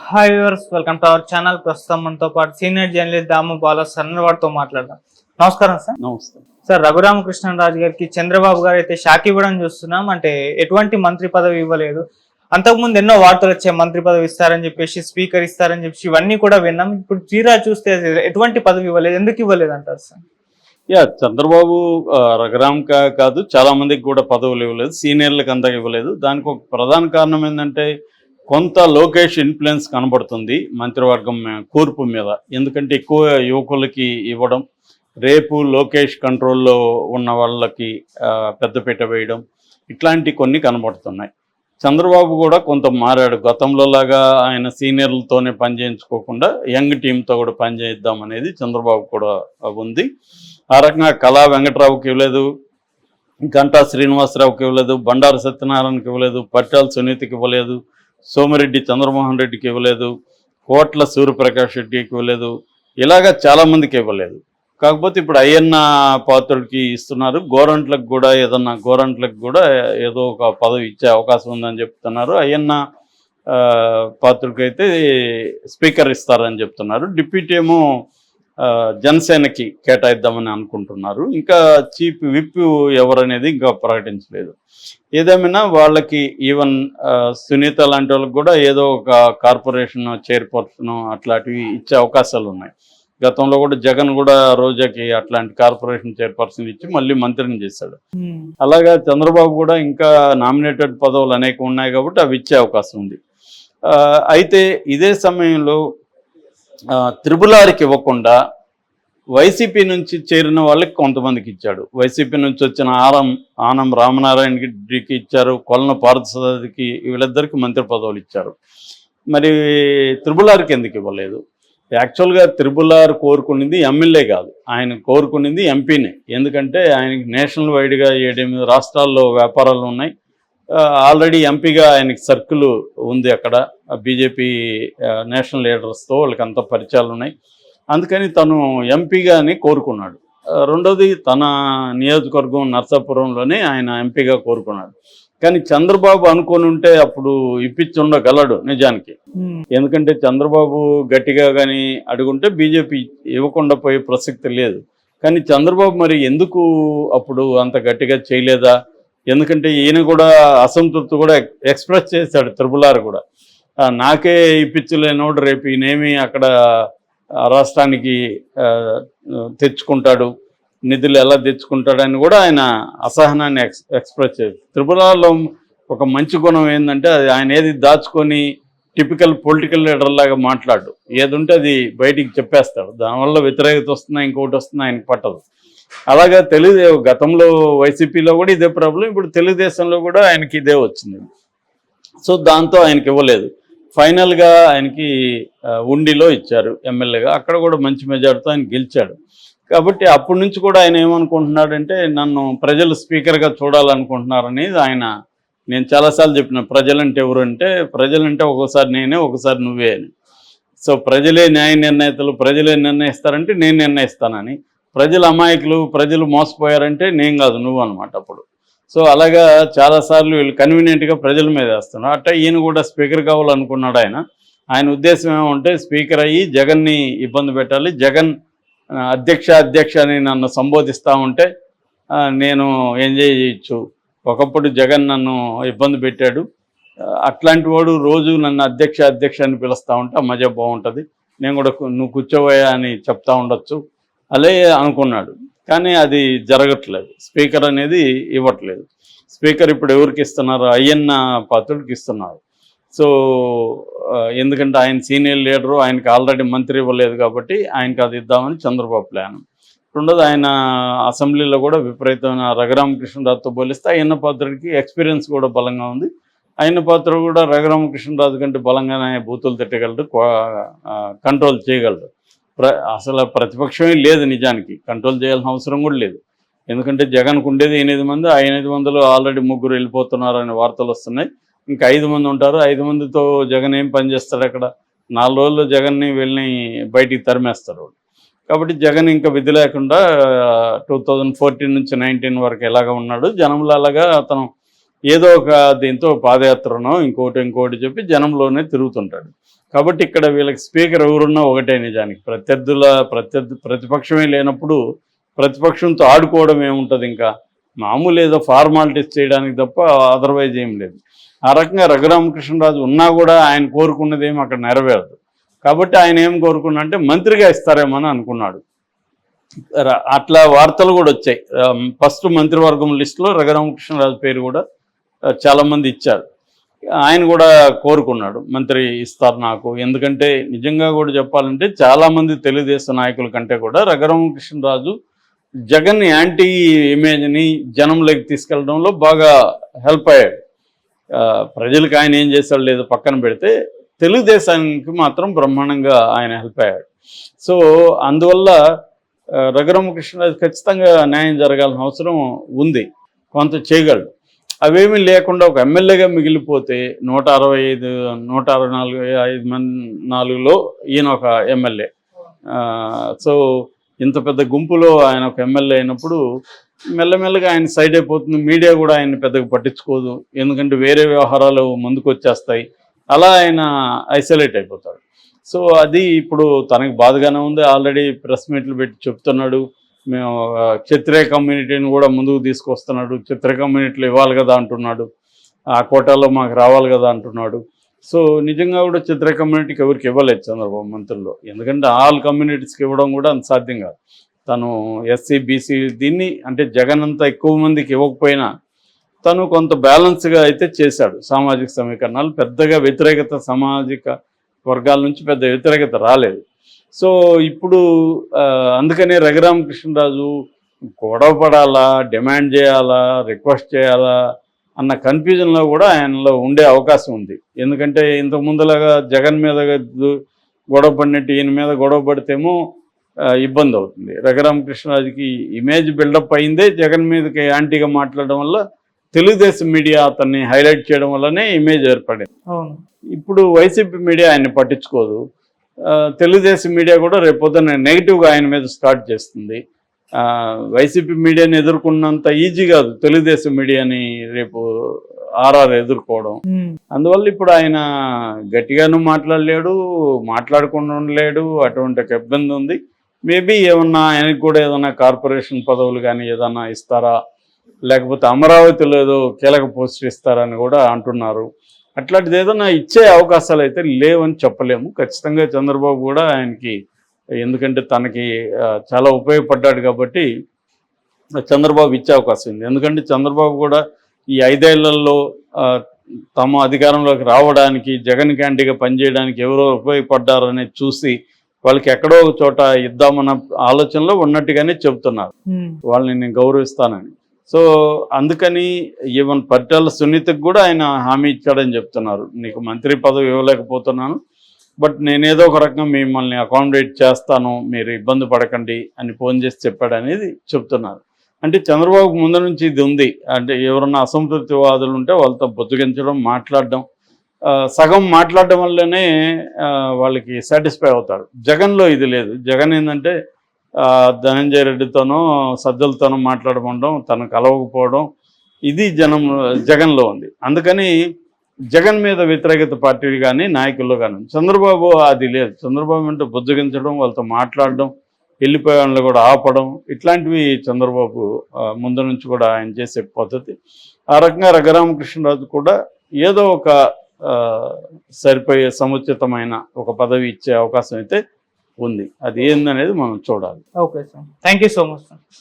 Hi viewers, welcome to our channel. ప్రస్తుతం మనతో పాటు సీనియర్ జర్నలిస్ట్ దాము బాల సన్నవాడితో మాట్లాడదాం. నమస్కారం సార్. నమస్తే సార్, రఘురామకృష్ణరాజు గారికి చంద్రబాబు గారు అయితే షాక్ ఇవ్వడం చూస్తున్నాం. అంటే ఎటువంటి మంత్రి పదవి ఇవ్వలేదు. అంతకుముందు ఎన్నో వార్తలు వచ్చాయి, మంత్రి పదవి ఇస్తారని చెప్పేసి, స్పీకర్ ఇస్తారని చెప్పేసి, ఇవన్నీ కూడా విన్నాం. ఇప్పుడు తీరా చూస్తే ఎటువంటి పదవి ఇవ్వలేదు. ఎందుకు ఇవ్వలేదు అంటారు సార్? చంద్రబాబు రఘురామ్ కాదు, చాలా మందికి కూడా పదవులు ఇవ్వలేదు, సీనియర్లకు అంతా ఇవ్వలేదు. దానికి ఒక ప్రధాన కారణం ఏంటంటే కొంత లోకేష్ ఇన్ఫ్లుయెన్స్ కనబడుతుంది మంత్రివర్గం కూర్పు మీద. ఎందుకంటే ఎక్కువ యువకులకి ఇవ్వడం, రేపు లోకేష్ కంట్రోల్లో ఉన్న వాళ్ళకి పెద్దపీట వేయడం, ఇట్లాంటి కొన్ని కనబడుతున్నాయి. చంద్రబాబు కూడా కొంత మారాడు. గతంలో లాగా ఆయన సీనియర్లతోనే పనిచేయించుకోకుండా యంగ్ టీంతో కూడా పనిచేయిద్దాం అనేది చంద్రబాబు కూడా ఉంది. ఆ రకంగా కళా వెంకట్రావుకి ఇవ్వలేదు, గంటా శ్రీనివాసరావుకి ఇవ్వలేదు, బండారు సత్యనారాయణకి ఇవ్వలేదు, పట్టాల సునీతకి ఇవ్వలేదు, సోమిరెడ్డి చంద్రమోహన్ రెడ్డికి ఇవ్వలేదు, కోట్ల సూర్యప్రకాష్ రెడ్డికి ఇవ్వలేదు, ఇలాగా చాలామందికి ఇవ్వలేదు. కాకపోతే ఇప్పుడు అయ్యన్న పాత్రుడికి ఇస్తున్నారు. గోరంట్లకు కూడా ఏదో ఒక పదవి ఇచ్చే అవకాశం ఉందని చెప్తున్నారు. అయ్యన్న పాత్రుడికి అయితే స్పీకర్ ఇస్తారని చెప్తున్నారు. డిప్యూటీ ఏమో జనసేనకి కేటాయిద్దామని అనుకుంటున్నారు. ఇంకా చీఫ్ విప్ ఎవరనేది ఇంకా ప్రకటించలేదు. ఏదేమైనా వాళ్ళకి ఈవెన్ సునీత లాంటి వాళ్ళకి కూడా ఏదో ఒక కార్పొరేషన్ చైర్పర్సన్ అట్లాంటివి ఇచ్చే అవకాశాలు ఉన్నాయి. గతంలో కూడా జగన్ కూడా రోజాకి అట్లాంటి కార్పొరేషన్ చైర్పర్సన్ ఇచ్చి మళ్ళీ మంత్రిని చేశాడు. అలాగా చంద్రబాబు కూడా ఇంకా నామినేటెడ్ పదవులు అనేక ఉన్నాయి కాబట్టి అవి ఇచ్చే అవకాశం ఉంది. అయితే ఇదే సమయంలో త్రిపులారికి ఇవ్వకుండా వైసీపీ నుంచి చేరిన వాళ్ళకి కొంతమందికి ఇచ్చాడు. వైసీపీ నుంచి వచ్చిన ఆనం రామనారాయణ రెడ్డికి ఇచ్చారు, కొలన పార్థసారథికి, వీళ్ళిద్దరికి మంత్రి పదవులు ఇచ్చారు. మరి త్రిపులారికి ఎందుకు ఇవ్వలేదు? యాక్చువల్గా త్రిపులార్ కోరుకునేది ఎమ్మెల్యే కాదు, ఆయన కోరుకునేది ఎంపీనే. ఎందుకంటే ఆయనకి నేషనల్ వైడ్గా 7-8 రాష్ట్రాల్లో వ్యాపారాలు ఉన్నాయి. ఆల్రెడీ ఎంపీగా ఆయనకి సర్కిల్ ఉంది అక్కడ. బీజేపీ నేషనల్ లీడర్స్తో వాళ్ళకి అంత పరిచయాలు ఉన్నాయి. అందుకని తను ఎంపీగాని కోరుకున్నాడు. రెండోది తన నియోజకవర్గం నర్సాపురంలోనే ఆయన ఎంపీగా కోరుకున్నాడు. కానీ చంద్రబాబు అనుకొని ఉంటే అప్పుడు ఇప్పించి ఉండగలడు నిజానికి. ఎందుకంటే చంద్రబాబు గట్టిగా కానీ అడుగుంటే బీజేపీ ఇవ్వకుండా పోయే ప్రసక్తి లేదు. కానీ చంద్రబాబు మరి ఎందుకు అప్పుడు అంత గట్టిగా చేయలేదా? ఎందుకంటే ఈయన కూడా అసంతృప్తి కూడా ఎక్స్ప్రెస్ చేశాడు. త్రిపులార్ కూడా నాకే ఇప్పించలేనోడు రేపు ఈయనేమి అక్కడ రాష్ట్రానికి తెచ్చుకుంటాడు, నిధులు ఎలా తెచ్చుకుంటాడని కూడా ఆయన అసహనాన్ని ఎక్స్ప్రెస్ చేశారు. త్రిపురాలో ఒక మంచి గుణం ఏంటంటే ఆయన ఏది దాచుకొని టిపికల్ పొలిటికల్ లీడర్ లాగా మాట్లాడు, ఏది ఉంటే అది బయటికి చెప్పేస్తాడు. దానివల్ల వ్యతిరేకత వస్తున్నా ఇంకోటి వస్తున్నా ఆయనకు పట్టదు. అలాగా గతంలో వైసీపీలో కూడా ఇదే ప్రాబ్లం, ఇప్పుడు తెలుగుదేశంలో కూడా ఆయనకి ఇదే వచ్చింది. సో దాంతో ఆయనకి ఇవ్వలేదు. ఫైనల్గా ఆయనకి ఉండిలో ఇచ్చారు ఎమ్మెల్యేగా. అక్కడ కూడా మంచి మెజార్టీతో ఆయన గెలిచాడు. కాబట్టి అప్పటి నుంచి కూడా ఆయన ఏమనుకుంటున్నాడంటే నన్ను ప్రజలు స్పీకర్గా చూడాలనుకుంటున్నారని నేను చాలాసార్లు చెప్పిన, ప్రజలంటే ఎవరు అంటే ప్రజలంటే ఒక్కోసారి నేనే, ఒకసారి నువ్వే అని. సో ప్రజలే న్యాయ నిర్ణేతలు, ప్రజలే నిర్ణయిస్తారంటే నేను నిర్ణయిస్తానని, ప్రజలు అమాయకులు, ప్రజలు మోసపోయారంటే నేను కాదు నువ్వు అనమాట అప్పుడు. సో అలాగా చాలాసార్లు వీళ్ళు కన్వీనియంట్గా ప్రజల మీద వేస్తున్నారు. అట్లా ఈయన కూడా స్పీకర్ కావాలనుకున్నాడు. ఆయన ఉద్దేశం ఏమంటే స్పీకర్ అయ్యి జగన్ని ఇబ్బంది పెట్టాలి, జగన్ అధ్యక్ష అని నన్ను సంబోధిస్తూ ఉంటే నేను ఎంజాయ్ చేయొచ్చు. ఒకప్పుడు జగన్ నన్ను ఇబ్బంది పెట్టాడు, అట్లాంటి వాడు రోజు నన్ను అధ్యక్ష అని పిలుస్తూ ఉంటే ఆ మజా బాగుంటుంది, నేను కూడా నువ్వు కూర్చోబోయా అని చెప్తా ఉండొచ్చు అలే అనుకున్నాడు. కానీ అది జరగట్లేదు. స్పీకర్ అనేది ఇవ్వట్లేదు. స్పీకర్ ఇప్పుడు ఎవరికి ఇస్తున్నారు? అయ్యన్న పాత్రుడికి ఇస్తున్నారు. సో ఎందుకంటే ఆయన సీనియర్ లీడరు, ఆయనకి ఆల్రెడీ మంత్రి ఇవ్వలేదు కాబట్టి ఆయనకి అది ఇద్దామని చంద్రబాబు ప్లాన్. రెండోది ఆయన అసెంబ్లీలో కూడా విపరీతమైన రఘురామకృష్ణరాజుతో పోలిస్తే అయ్యన్న పాత్రుడికి ఎక్స్పీరియన్స్ కూడా బలంగా ఉంది. అయ్యన్న పాత్రుడు కూడా రఘురామకృష్ణరాజు కంటే బలంగానే బూతులు తిట్టగలడు, కంట్రోల్ చేయగలడు. అసలు ప్రతిపక్షమే లేదు, నిజానికి కంట్రోల్ చేయాల్సిన అవసరం కూడా లేదు. ఎందుకంటే జగన్కు ఉండేది 8 మంది, ఆ 8 మందిలో ఆల్రెడీ 3 వెళ్ళిపోతున్నారనే వార్తలు వస్తున్నాయి. ఇంకా 5 మంది ఉంటారు. 5 మందితో జగన్ ఏం పని చేస్తాడు అక్కడ? 4 రోజుల్లో జగన్ని వెళ్ళి బయటికి తరిమేస్తారు. కాబట్టి జగన్ ఇంకా విధి లేకుండా 2014 నుంచి 19 వరకు ఎలాగ ఉన్నాడు, జనంలో అలాగా అతను ఏదో ఒక దీంతో పాదయాత్రనో ఇంకోటి చెప్పి జనంలోనే తిరుగుతుంటాడు. కాబట్టి ఇక్కడ వీళ్ళకి స్పీకర్ ఎవరున్నా ఒకటే నిజానికి. ప్రతిపక్షమే లేనప్పుడు ప్రతిపక్షంతో ఆడుకోవడం ఏముంటుంది, ఇంకా మామూలు ఏదో ఫార్మాలిటీస్ చేయడానికి తప్ప అదర్వైజ్ ఏం లేదు. ఆ రకంగా రఘురామకృష్ణరాజు ఉన్నా కూడా ఆయన కోరుకున్నది ఏమి అక్కడ నెరవేరదు. కాబట్టి ఆయన ఏం కోరుకున్నా అంటే మంత్రిగా ఇస్తారేమని అనుకున్నాడు. అట్లా వార్తలు కూడా వచ్చాయి. ఫస్ట్ మంత్రివర్గం లిస్టులో రఘురామకృష్ణరాజు పేరు కూడా చాలామంది ఇచ్చారు. ఆయన కూడా కోరుకున్నాడు మంత్రి ఇస్తారు నాకు. ఎందుకంటే నిజంగా కూడా చెప్పాలంటే చాలామంది తెలుగుదేశం నాయకుల కంటే కూడా రఘురామకృష్ణరాజు జగన్ యాంటీ ఇమేజ్ని జనంలోకి తీసుకెళ్లడంలో బాగా హెల్ప్ అయ్యాడు. ప్రజలకు ఆయన ఏం చేశాడు లేదో పక్కన పెడితే తెలుగుదేశానికి మాత్రం బ్రహ్మాండంగా ఆయన హెల్ప్ అయ్యాడు. సో అందువల్ల రఘురామకృష్ణరాజు ఖచ్చితంగా న్యాయం జరగాల్సిన అవసరం ఉంది, కొంత చేయగలడు. అవేమీ లేకుండా ఒక ఎమ్మెల్యేగా మిగిలిపోతే 164లో ఈయన ఒక ఎమ్మెల్యే. సో ఇంత పెద్ద గుంపులో ఆయన ఒక ఎమ్మెల్యే అయినప్పుడు మెల్లమెల్లగా ఆయన సైడ్ అయిపోతుంది. మీడియా కూడా ఆయన పెద్దగా పట్టించుకోదు, ఎందుకంటే వేరే వ్యవహారాలు ముందుకు వచ్చేస్తాయి. అలా ఆయన ఐసోలేట్ అయిపోతాడు. సో అది ఇప్పుడు తనకి బాధగానే ఉంది. ఆల్రెడీ ప్రెస్ మీట్లు పెట్టి చెప్తున్నాడు, మేము క్షత్రియ కమ్యూనిటీని కూడా ముందుకు తీసుకొస్తున్నాడు, క్షత్రియ కమ్యూనిటీలు ఇవ్వాలి కదా అంటున్నాడు, ఆ కోటాలో మాకు రావాలి కదా అంటున్నాడు. సో నిజంగా కూడా క్షత్రియ కమ్యూనిటీకి ఎవరికి ఇవ్వలేదు చంద్రబాబు మంత్రుల్లో, ఎందుకంటే ఆల్ కమ్యూనిటీస్కి ఇవ్వడం కూడా అంత సాధ్యం కాదు. తను ఎస్సీ బీసీ దీన్ని అంటే జగన్ అంతా ఎక్కువ మందికి ఇవ్వకపోయినా తను కొంత బ్యాలెన్స్గా అయితే చేశాడు. సామాజిక సమీకరణాలు పెద్దగా వ్యతిరేకత, సామాజిక వర్గాల నుంచి పెద్ద వ్యతిరేకత రాలేదు. సో ఇప్పుడు అందుకనే రఘురామకృష్ణరాజు గొడవ పడాలా, డిమాండ్ చేయాలా, రిక్వెస్ట్ చేయాలా అన్న కన్ఫ్యూజన్లో కూడా ఆయనలో ఉండే అవకాశం ఉంది. ఎందుకంటే ఇంతకు ముందులాగా జగన్ మీద గొడవ పడినట్టు ఈయన మీద గొడవ పడితేమో ఇబ్బంది అవుతుంది. రఘురామకృష్ణరాజుకి ఇమేజ్ బిల్డప్ అయిందే జగన్ మీదకి యాంటీగా మాట్లాడడం వల్ల, తెలుగుదేశం మీడియా అతన్ని హైలైట్ చేయడం వల్లనే ఇమేజ్ ఏర్పడింది. ఇప్పుడు వైసీపీ మీడియా ఆయన్ని పట్టించుకోదు, తెలుగుదేశం మీడియా కూడా రేపొద్దున నెగిటివ్గా ఆయన మీద స్టార్ట్ చేస్తుంది. వైసీపీ మీడియాని ఎదుర్కొన్నంత ఈజీ కాదు తెలుగుదేశం మీడియాని రేపు ఆర్ఆర్ ఎదుర్కోవడం. అందువల్ల ఇప్పుడు ఆయన గట్టిగాను మాట్లాడకుండా ఉండలేడు, అటువంటి ఒక ఇబ్బంది ఉంది. మేబీ ఏమన్నా ఆయనకు కూడా ఏదైనా కార్పొరేషన్ పదవులు కానీ ఏదన్నా ఇస్తారా, లేకపోతే అమరావతిలో ఏదో కీలక పోస్టులు ఇస్తారని కూడా అంటున్నారు. అట్లాంటిది ఏదైనా ఇచ్చే అవకాశాలు అయితే లేవని చెప్పలేము. ఖచ్చితంగా చంద్రబాబు కూడా ఆయనకి, ఎందుకంటే తనకి చాలా ఉపయోగపడ్డాడు కాబట్టి చంద్రబాబు ఇచ్చే అవకాశం ఉంది. ఎందుకంటే చంద్రబాబు కూడా ఈ 5 ఏళ్లలో తమ అధికారంలోకి రావడానికి, జగన్ క్యాంటీగా పనిచేయడానికి ఎవరో ఉపయోగపడ్డారనేది చూసి వాళ్ళకి ఎక్కడో ఒక చోట ఇద్దామన్న ఆలోచనలో ఉన్నట్టుగానే చెబుతున్నారు, వాళ్ళని నేను గౌరవిస్తానని. సో అందుకని ఈవెన్ పరిటాల సునీతకు కూడా ఆయన హామీ ఇచ్చాడని చెప్తున్నారు, నీకు మంత్రి పదవి ఇవ్వలేకపోతున్నాను, బట్ నేనేదో ఒక రకంగా మిమ్మల్ని అకామిడేట్ చేస్తాను, మీరు ఇబ్బంది పడకండి అని ఫోన్ చేసి చెప్పాడు అనేది చెప్తున్నారు. అంటే చంద్రబాబుకు ముందు నుంచి ఇది ఉంది. అంటే ఎవరన్నా అసంతృప్తివాదులు ఉంటే వాళ్ళతో బుజ్జగించడం, మాట్లాడడం, సగం మాట్లాడడం వల్లనే వాళ్ళకి సాటిస్ఫై అవుతారు. జగన్లో ఇది లేదు. జగన్ ఏంటంటే ధనంజయ రెడ్డితోనో సజ్జలతోనో మాట్లాడడం, తను కలవకపోవడం, ఇది జగన్లో ఉంది. అందుకని జగన్ మీద వ్యతిరేకత పార్టీలు కానీ నాయకుల్లో కానీ. చంద్రబాబు అది లేదు. చంద్రబాబు అంటే బుజ్జగించడం, వాళ్ళతో మాట్లాడడం, వెళ్ళిపోయే వాళ్ళని కూడా ఆపడం, ఇట్లాంటివి చంద్రబాబు ముందు నుంచి కూడా ఆయన చేసే పద్ధతి. ఆ రకంగా రఘురామకృష్ణరాజు కూడా ఏదో ఒక సరిపోయే సముచితమైన ఒక పదవి ఇచ్చే అవకాశం అయితే ఉంది. అది ఏందనేది మనం చూడాలి. Okay sir, thank you so much sir.